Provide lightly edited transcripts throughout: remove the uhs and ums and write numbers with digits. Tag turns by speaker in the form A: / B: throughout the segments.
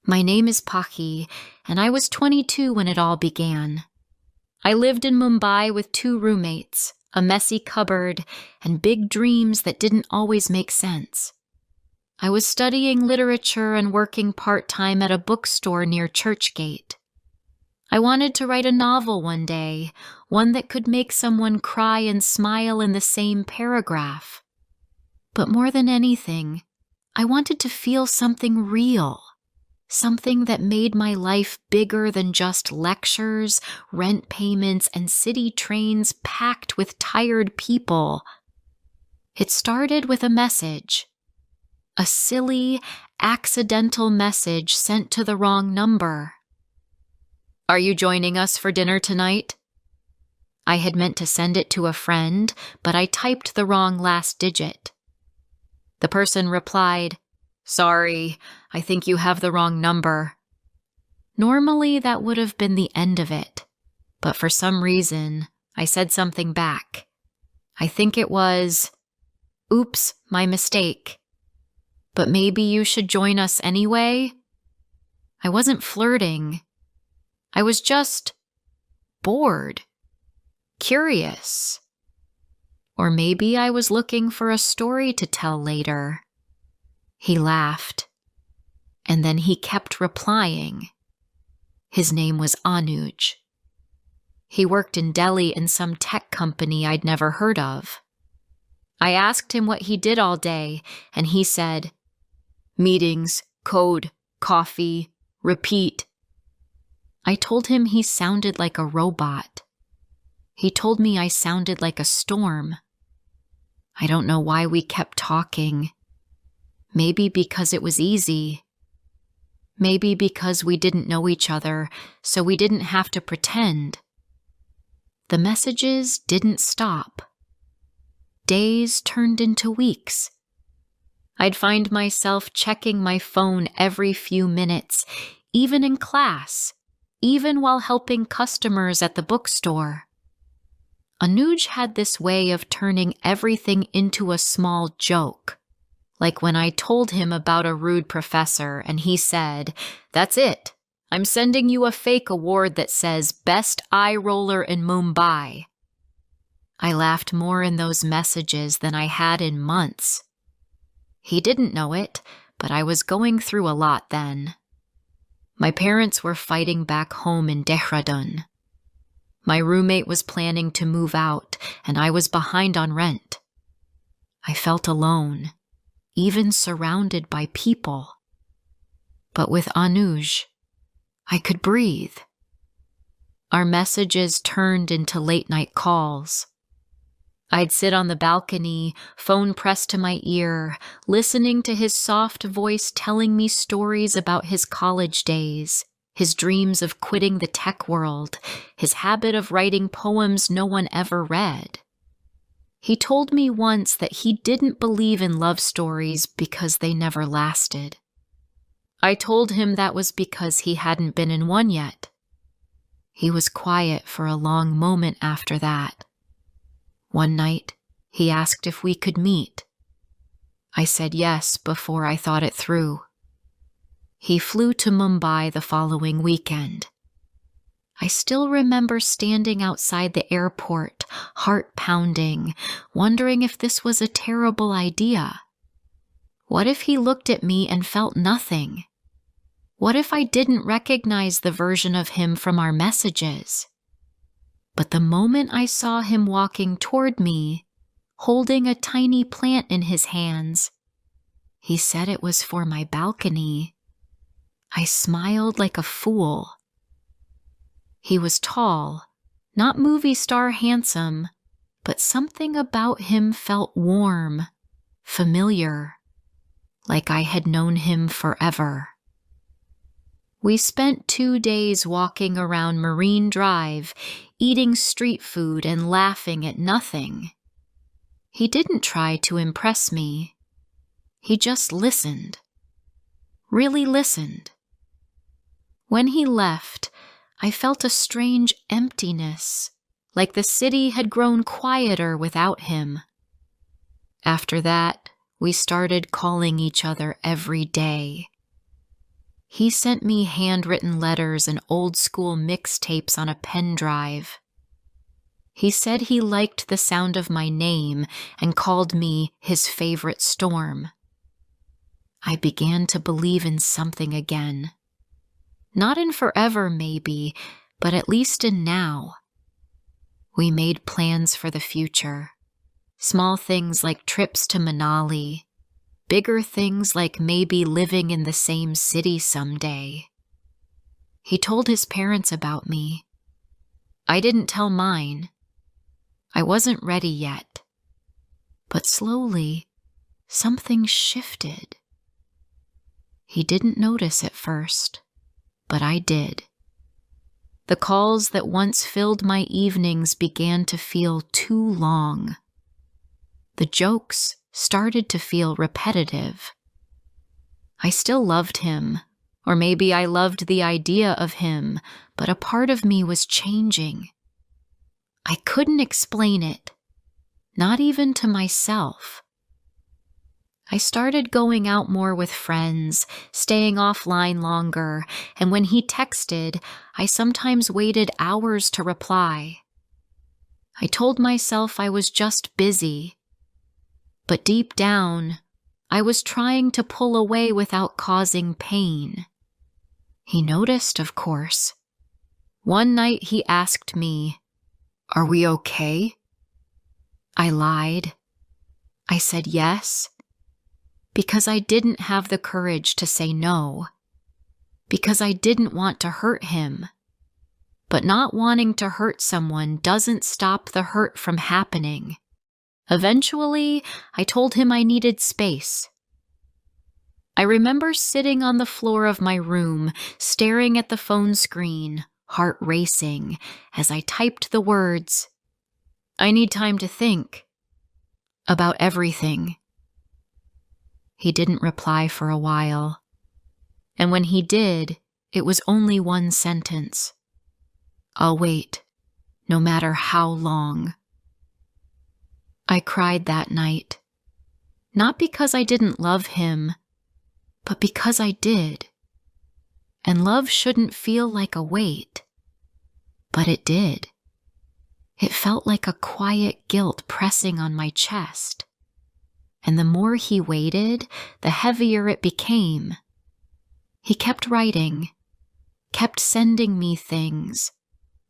A: My name is Paki, and I was 22 when it all began. I lived in Mumbai with 2 roommates, a messy cupboard, and big dreams that didn't always make sense. I was studying literature and working part-time at a bookstore near Churchgate. I wanted to write a novel one day, one that could make someone cry and smile in the same paragraph. But more than anything, I wanted to feel something real, something that made my life bigger than just lectures, rent payments, and city trains packed with tired people. It started with a message. A silly, accidental message sent to the wrong number. "Are you joining us for dinner tonight?" I had meant to send it to a friend, but I typed the wrong last digit. The person replied, "Sorry, I think you have the wrong number." Normally that would have been the end of it, but for some reason I said something back. I think it was, "Oops, my mistake. But maybe you should join us anyway?" I wasn't flirting. I was just bored, curious. Or maybe I was looking for a story to tell later. He laughed, and then he kept replying. His name was Anuj. He worked in Delhi in some tech company I'd never heard of. I asked him what he did all day, and he said, "Meetings, code, coffee, repeat." I told him he sounded like a robot. He told me I sounded like a storm. I don't know why we kept talking. Maybe because it was easy. Maybe because we didn't know each other, so we didn't have to pretend. The messages didn't stop. Days turned into weeks. I'd find myself checking my phone every few minutes, even in class, even while helping customers at the bookstore. Anuj had this way of turning everything into a small joke. Like when I told him about a rude professor and he said, "That's it. I'm sending you a fake award that says Best Eye Roller in Mumbai." I laughed more in those messages than I had in months. He didn't know it, but I was going through a lot then. My parents were fighting back home in Dehradun. My roommate was planning to move out, and I was behind on rent. I felt alone, even surrounded by people. But with Anuj, I could breathe. Our messages turned into late-night calls. I'd sit on the balcony, phone pressed to my ear, listening to his soft voice telling me stories about his college days, his dreams of quitting the tech world, his habit of writing poems no one ever read. He told me once that he didn't believe in love stories because they never lasted. I told him that was because he hadn't been in one yet. He was quiet for a long moment after that. One night, he asked if we could meet. I said yes before I thought it through. He flew to Mumbai the following weekend. I still remember standing outside the airport, heart pounding, wondering if this was a terrible idea. What if he looked at me and felt nothing? What if I didn't recognize the version of him from our messages? But the moment I saw him walking toward me, holding a tiny plant in his hands, he said it was for my balcony. I smiled like a fool. He was tall, not movie star handsome, but something about him felt warm, familiar, like I had known him forever. We spent 2 days walking around Marine Drive, eating street food and laughing at nothing. He didn't try to impress me. He just listened. Really listened. When he left, I felt a strange emptiness, like the city had grown quieter without him. After that, we started calling each other every day. He sent me handwritten letters and old-school mixtapes on a pen drive. He said he liked the sound of my name and called me his favorite storm. I began to believe in something again. Not in forever, maybe, but at least in now. We made plans for the future. Small things like trips to Manali. Bigger things like maybe living in the same city someday. He told his parents about me. I didn't tell mine. I wasn't ready yet. But slowly, something shifted. He didn't notice at first, but I did. The calls that once filled my evenings began to feel too long. The jokes started to feel repetitive. I still loved him, or maybe I loved the idea of him, but a part of me was changing. I couldn't explain it, not even to myself. I started going out more with friends, staying offline longer, and when he texted, I sometimes waited hours to reply. I told myself I was just busy, but deep down, I was trying to pull away without causing pain. He noticed, of course. One night he asked me, "Are we okay?" I lied. I said yes, because I didn't have the courage to say no, because I didn't want to hurt him. But not wanting to hurt someone doesn't stop the hurt from happening. Eventually, I told him I needed space. I remember sitting on the floor of my room, staring at the phone screen, heart racing, as I typed the words, "I need time to think about everything." He didn't reply for a while, and when he did, it was only one sentence. "I'll wait, no matter how long." I cried that night, not because I didn't love him, but because I did. And love shouldn't feel like a weight, but it did. It felt like a quiet guilt pressing on my chest. And the more he waited, the heavier it became. He kept writing, kept sending me things,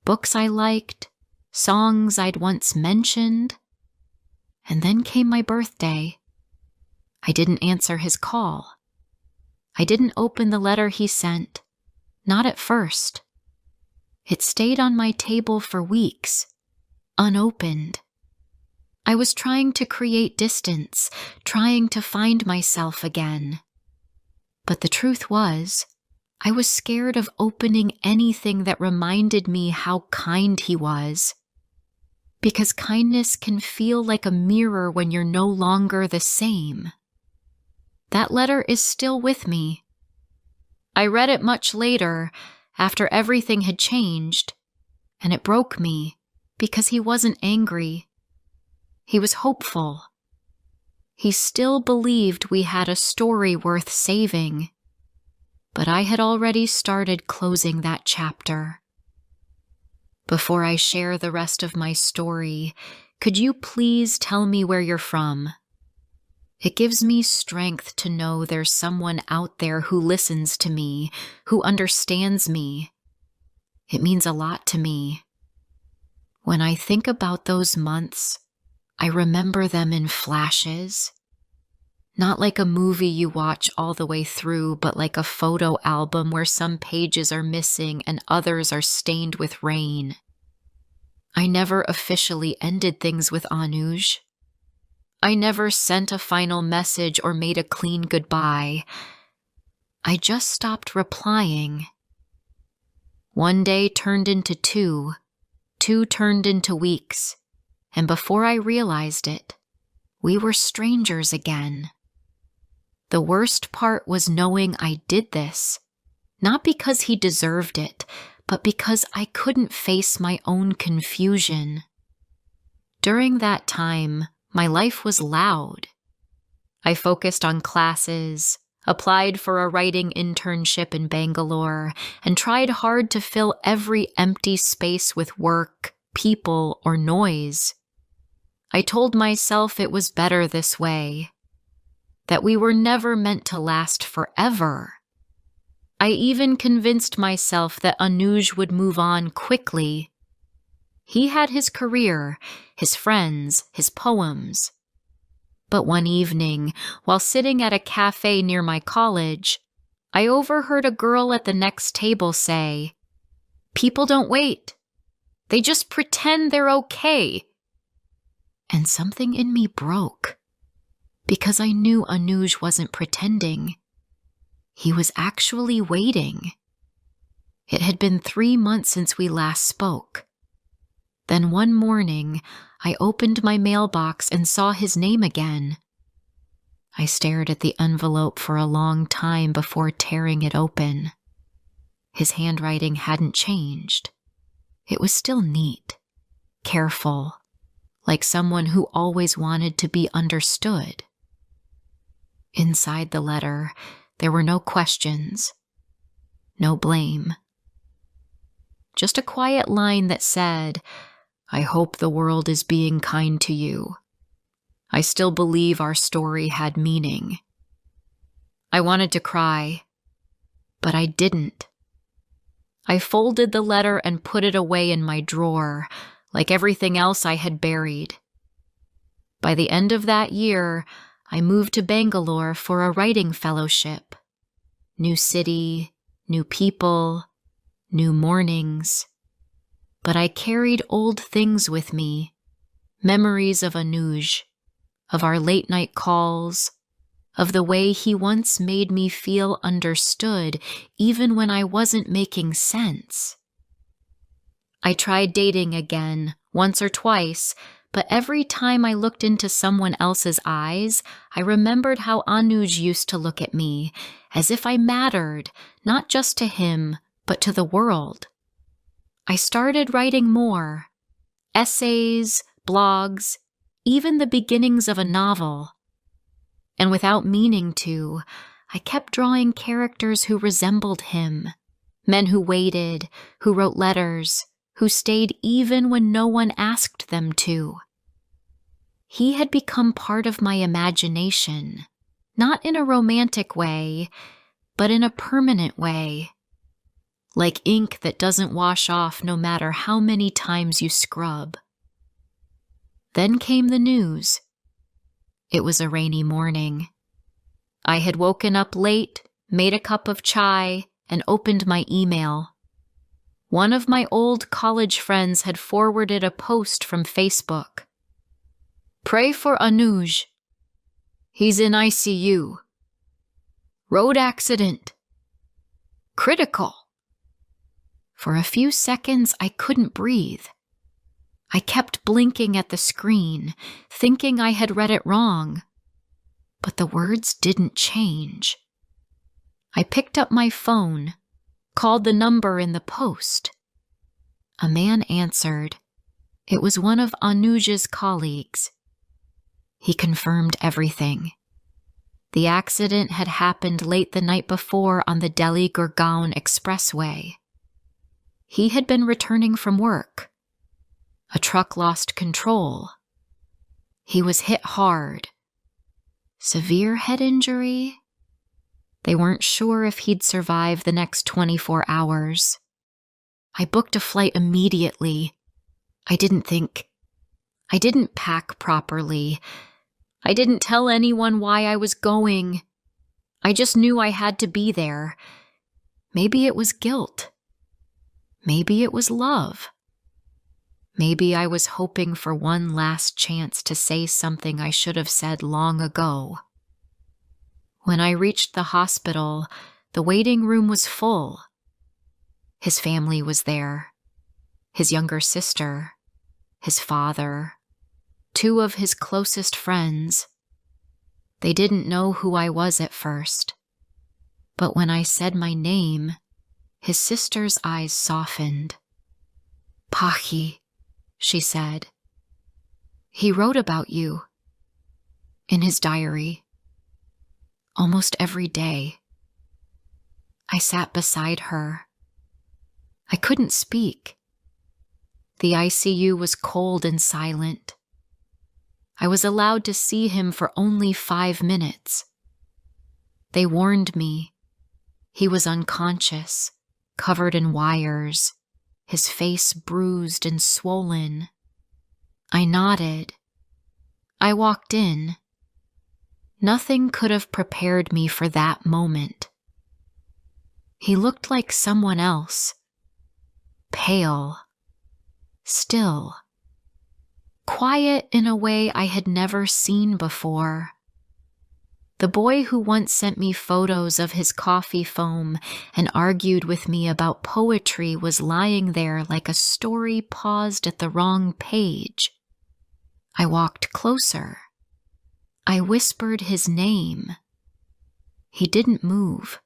A: books I liked, songs I'd once mentioned. And then came my birthday. I didn't answer his call. I didn't open the letter he sent, not at first. It stayed on my table for weeks, unopened. I was trying to create distance, trying to find myself again. But the truth was, I was scared of opening anything that reminded me how kind he was. Because kindness can feel like a mirror when you're no longer the same. That letter is still with me. I read it much later, after everything had changed, and it broke me because he wasn't angry. He was hopeful. He still believed we had a story worth saving, but I had already started closing that chapter. Before I share the rest of my story, could you please tell me where you're from? It gives me strength to know there's someone out there who listens to me, who understands me. It means a lot to me. When I think about those months, I remember them in flashes. Not like a movie you watch all the way through, but like a photo album where some pages are missing and others are stained with rain. I never officially ended things with Anuj. I never sent a final message or made a clean goodbye. I just stopped replying. One day turned into two turned into weeks, and before I realized it, we were strangers again. The worst part was knowing I did this, not because he deserved it, but because I couldn't face my own confusion. During that time, my life was loud. I focused on classes, applied for a writing internship in Bangalore, and tried hard to fill every empty space with work, people, or noise. I told myself it was better this way, that we were never meant to last forever. I even convinced myself that Anuj would move on quickly. He had his career, his friends, his poems. But one evening, while sitting at a cafe near my college, I overheard a girl at the next table say, "People don't wait. They just pretend they're okay." And something in me broke, because I knew Anuj wasn't pretending. He was actually waiting. It had been 3 months since we last spoke. Then one morning, I opened my mailbox and saw his name again. I stared at the envelope for a long time before tearing it open. His handwriting hadn't changed. It was still neat, careful, like someone who always wanted to be understood. Inside the letter, there were no questions, no blame. Just a quiet line that said, "I hope the world is being kind to you. I still believe our story had meaning." I wanted to cry, but I didn't. I folded the letter and put it away in my drawer, like everything else I had buried. By the end of that year, I moved to Bangalore for a writing fellowship. New city, new people, new mornings. But I carried old things with me, memories of Anuj, of our late-night calls, of the way he once made me feel understood even when I wasn't making sense. I tried dating again, once or twice, but every time I looked into someone else's eyes, I remembered how Anuj used to look at me, as if I mattered, not just to him, but to the world. I started writing more, essays, blogs, even the beginnings of a novel. And without meaning to, I kept drawing characters who resembled him, men who waited, who wrote letters, who stayed even when no one asked them to. He had become part of my imagination, not in a romantic way, but in a permanent way. Like ink that doesn't wash off no matter how many times you scrub. Then came the news. It was a rainy morning. I had woken up late, made a cup of chai, and opened my email. One of my old college friends had forwarded a post from Facebook. "Pray for Anuj. He's in ICU. Road accident. Critical." For a few seconds, I couldn't breathe. I kept blinking at the screen, thinking I had read it wrong. But the words didn't change. I picked up my phone, called the number in the post. A man answered. It was one of Anuj's colleagues. He confirmed everything. The accident had happened late the night before on the Delhi-Gurgaon expressway. He had been returning from work. A truck lost control. He was hit hard. Severe head injury? They weren't sure if he'd survive the next 24 hours. I booked a flight immediately. I didn't pack properly. I didn't tell anyone why I was going. I just knew I had to be there. Maybe it was guilt. Maybe it was love. Maybe I was hoping for one last chance to say something I should have said long ago. When I reached the hospital, the waiting room was full. His family was there. His younger sister, his father, 2 of his closest friends. They didn't know who I was at first. But when I said my name, his sister's eyes softened. "Pahi," she said. "He wrote about you. In his diary." almost every day. I sat beside her. I couldn't speak. The ICU was cold and silent. I was allowed to see him for only 5 minutes. They warned me. He was unconscious, covered in wires, his face bruised and swollen. I nodded. I walked in. Nothing could have prepared me for that moment. He looked like someone else. Pale. Still. Quiet in a way I had never seen before. The boy who once sent me photos of his coffee foam and argued with me about poetry was lying there like a story paused at the wrong page. I walked closer. I whispered his name. He didn't move.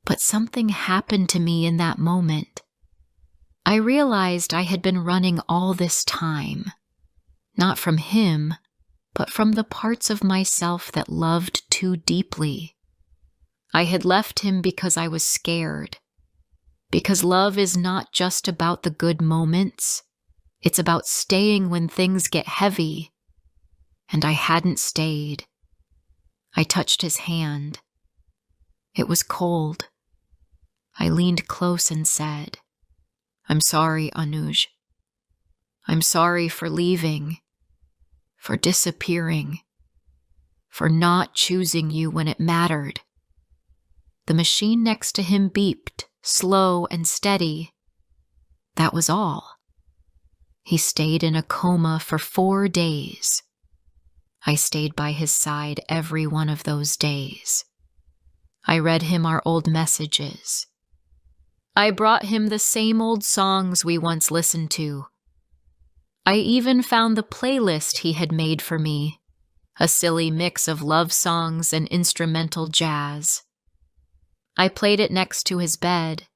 A: But something happened to me in that moment. I realized I had been running all this time, not from him, but from the parts of myself that loved too deeply. I had left him because I was scared, because love is not just about the good moments, it's about staying when things get heavy, and I hadn't stayed. I touched his hand. It was cold. I leaned close and said, "I'm sorry, Anuj. I'm sorry for leaving, for disappearing, for not choosing you when it mattered." The machine next to him beeped, slow and steady. That was all. He stayed in a coma for 4 days. I stayed by his side every one of those days. I read him our old messages. I brought him the same old songs we once listened to. I even found the playlist he had made for me, a silly mix of love songs and instrumental jazz. I played it next to his bed,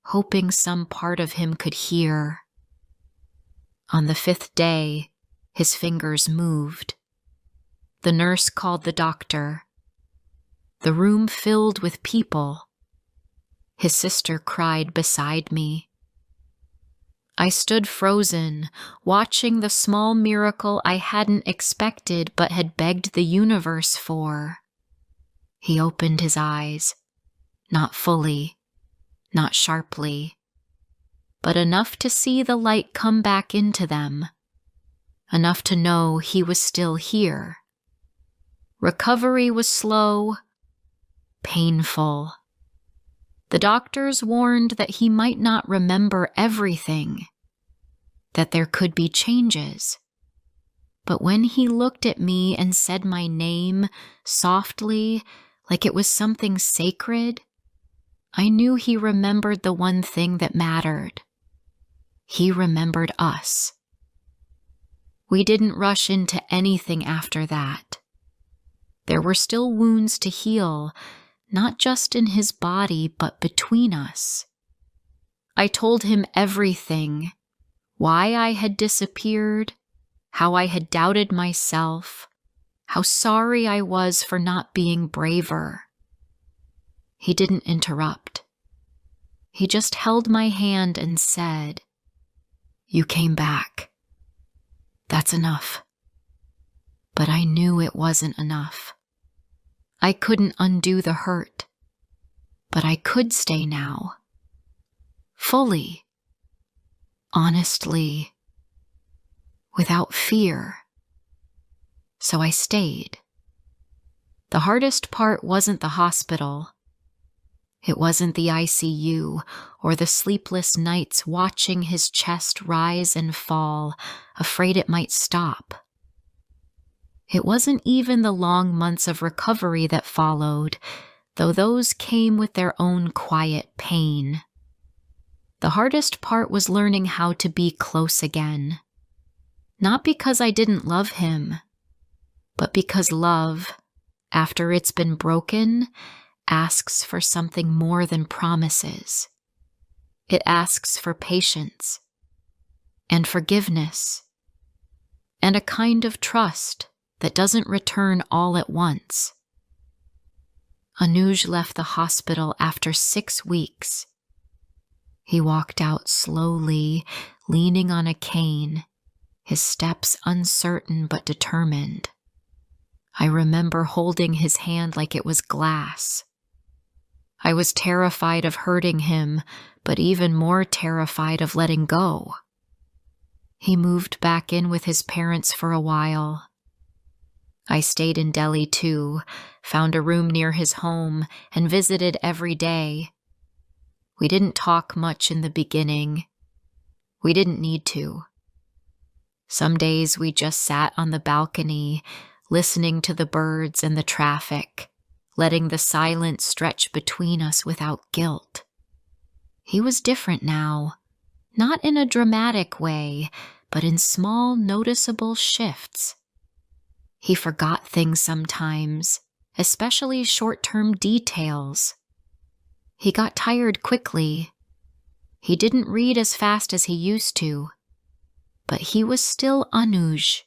A: hoping some part of him could hear. On the 5th day, his fingers moved. The nurse called the doctor. The room filled with people. His sister cried beside me. I stood frozen, watching the small miracle I hadn't expected but had begged the universe for. He opened his eyes, not fully, not sharply, but enough to see the light come back into them, enough to know he was still here. Recovery was slow, painful. The doctors warned that he might not remember everything, that there could be changes. But when he looked at me and said my name softly, like it was something sacred, I knew he remembered the one thing that mattered. He remembered us. We didn't rush into anything after that. There were still wounds to heal, not just in his body, but between us. I told him everything, why I had disappeared, how I had doubted myself, how sorry I was for not being braver. He didn't interrupt. He just held my hand and said, "You came back. That's enough." But I knew it wasn't enough. I couldn't undo the hurt, but I could stay now. Fully, honestly, without fear. So I stayed. The hardest part wasn't the hospital. It wasn't the ICU or the sleepless nights watching his chest rise and fall, afraid it might stop. It wasn't even the long months of recovery that followed, though those came with their own quiet pain. The hardest part was learning how to be close again. Not because I didn't love him, but because love, after it's been broken, asks for something more than promises. It asks for patience, and forgiveness, and a kind of trust that doesn't return all at once. Anuj left the hospital after 6 weeks. He walked out slowly, leaning on a cane, his steps uncertain but determined. I remember holding his hand like it was glass. I was terrified of hurting him, but even more terrified of letting go. He moved back in with his parents for a while. I stayed in Delhi too, found a room near his home, and visited every day. We didn't talk much in the beginning. We didn't need to. Some days we just sat on the balcony, listening to the birds and the traffic, letting the silence stretch between us without guilt. He was different now, not in a dramatic way, but in small, noticeable shifts. He forgot things sometimes, especially short-term details. He got tired quickly. He didn't read as fast as he used to, but he was still Anuj,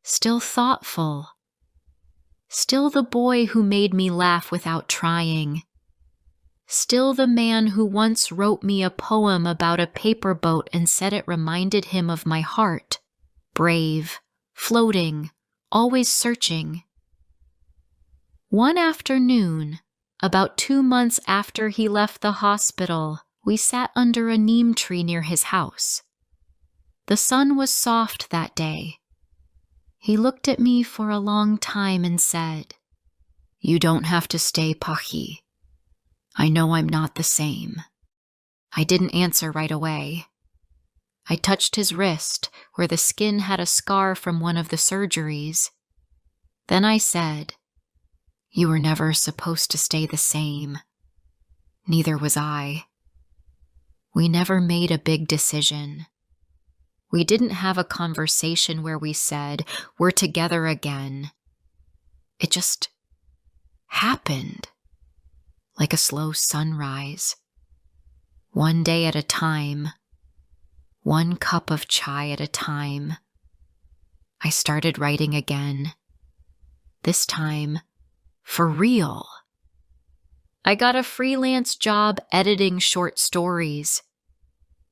A: still thoughtful, still the boy who made me laugh without trying, still the man who once wrote me a poem about a paper boat and said it reminded him of my heart, brave, floating, always searching. One afternoon, about 2 months after he left the hospital, we sat under a neem tree near his house. The sun was soft that day. He looked at me for a long time and said, "You don't have to stay, Pahi. I know I'm not the same." I didn't answer right away. I touched his wrist, where the skin had a scar from one of the surgeries. Then I said, "You were never supposed to stay the same. Neither was I." We never made a big decision. We didn't have a conversation where we said, "We're together again." It just happened, like a slow sunrise. One day at a time, one cup of chai at a time. I started writing again. This time, for real. I got a freelance job editing short stories.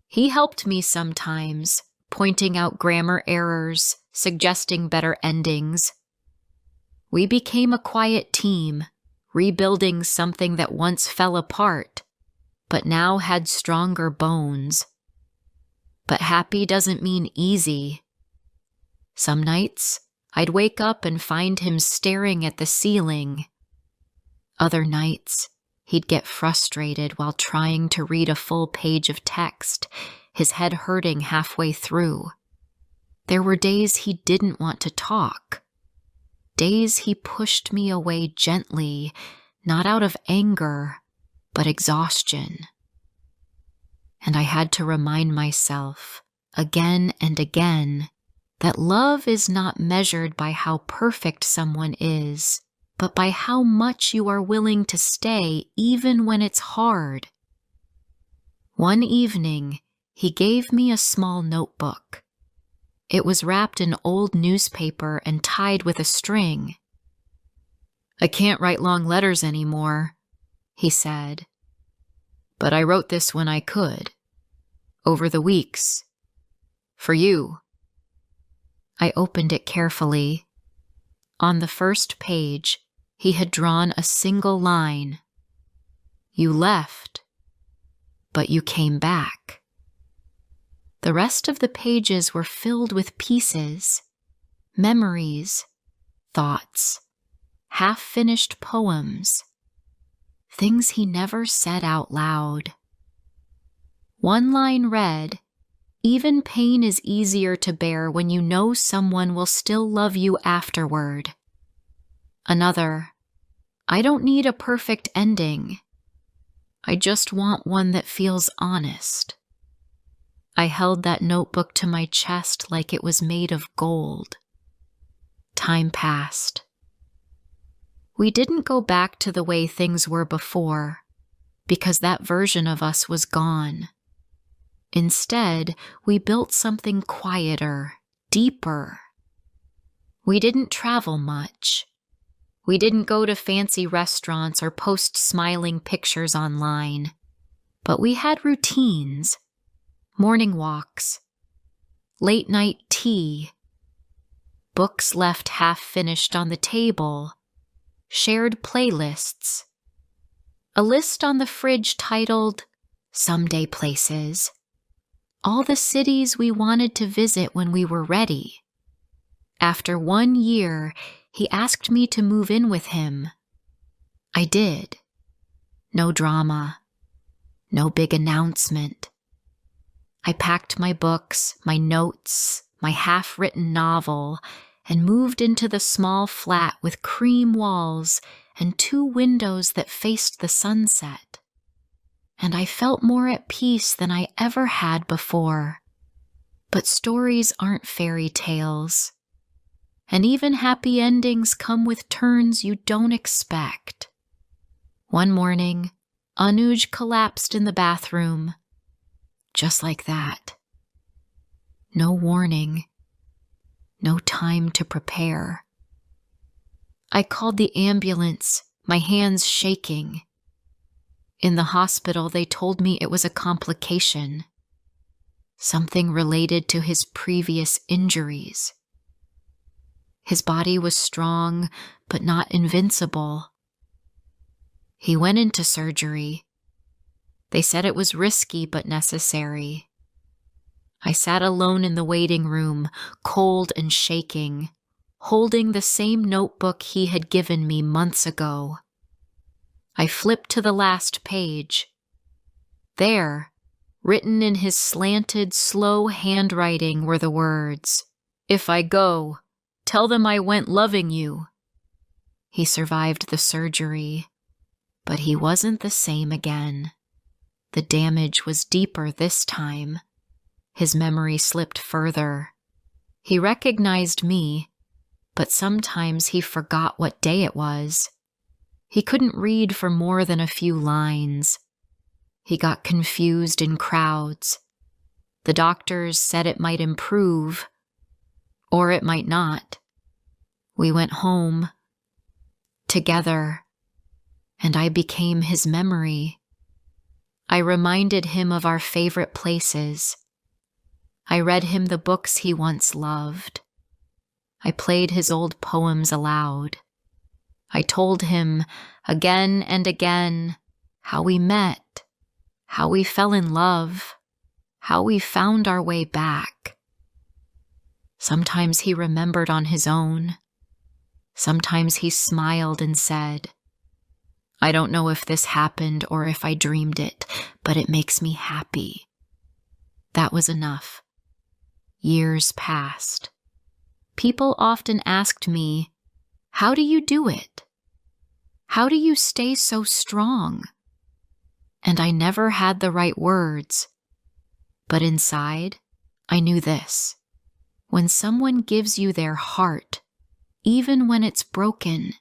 A: He helped me sometimes, pointing out grammar errors, suggesting better endings. We became a quiet team, rebuilding something that once fell apart, but now had stronger bones. But happy doesn't mean easy. Some nights, I'd wake up and find him staring at the ceiling. Other nights, he'd get frustrated while trying to read a full page of text, his head hurting halfway through. There were days he didn't want to talk. Days he pushed me away gently, not out of anger, but exhaustion. And I had to remind myself, again and again, that love is not measured by how perfect someone is, but by how much you are willing to stay even when it's hard. One evening, he gave me a small notebook. It was wrapped in old newspaper and tied with a string. "I can't write long letters anymore," he said. "But I wrote this when I could, over the weeks, for you." I opened it carefully. On the first page, he had drawn a single line. "You left, but you came back." The rest of the pages were filled with pieces, memories, thoughts, half-finished poems, things he never said out loud. One line read, "Even pain is easier to bear when you know someone will still love you afterward." Another, "I don't need a perfect ending. I just want one that feels honest." I held that notebook to my chest like it was made of gold. Time passed. We didn't go back to the way things were before, because that version of us was gone. Instead, we built something quieter, deeper. We didn't travel much. We didn't go to fancy restaurants or post smiling pictures online, but we had routines, morning walks, late night tea, books left half finished on the table, shared playlists, a list on the fridge titled Someday Places, all the cities we wanted to visit when we were ready. After 1 year, he asked me to move in with him. I did. No drama. No big announcement. I packed my books, my notes, my half-written novel, and moved into the small flat with cream walls and 2 windows that faced the sunset. And I felt more at peace than I ever had before. But stories aren't fairy tales. And even happy endings come with turns you don't expect. One morning, Anuj collapsed in the bathroom. Just like that. No warning. No time to prepare. I called the ambulance, my hands shaking. In the hospital, they told me it was a complication. Something related to his previous injuries. His body was strong, but not invincible. He went into surgery. They said it was risky but necessary. I sat alone in the waiting room, cold and shaking, holding the same notebook he had given me months ago. I flipped to the last page. There, written in his slanted, slow handwriting, were the words, "If I go, tell them I went loving you." He survived the surgery, but he wasn't the same again. The damage was deeper this time. His memory slipped further. He recognized me, but sometimes he forgot what day it was. He couldn't read for more than a few lines. He got confused in crowds. The doctors said it might improve, or it might not. We went home together, and I became his memory. I reminded him of our favorite places. I read him the books he once loved. I played his old poems aloud. I told him again and again how we met, how we fell in love, how we found our way back. Sometimes he remembered on his own. Sometimes he smiled and said, "I don't know if this happened or if I dreamed it, but it makes me happy." That was enough. Years passed. People often asked me, "How do you do it? How do you stay so strong?" And I never had the right words. But inside, I knew this. When someone gives you their heart, even when it's broken,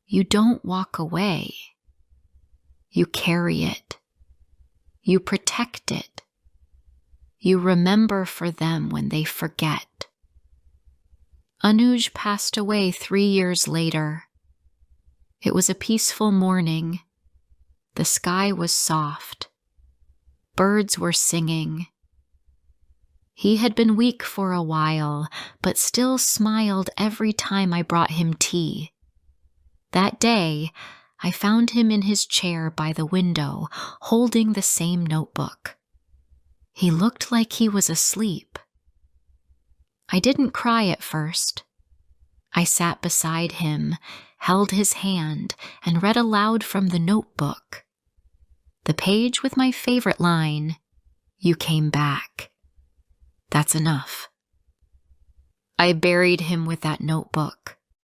A: you don't walk away. You carry it. You protect it. You remember for them when they forget. Anuj passed away 3 years later. It was a peaceful morning. The sky was soft. Birds were singing. He had been weak for a while, but still smiled every time I brought him tea. That day, I found him in his chair by the window, holding the same notebook. He looked like he was asleep. I didn't cry at first. I sat beside him, held his hand, and read aloud from the notebook. The page with my favorite line, "You came back." That's enough. I buried him with that notebook.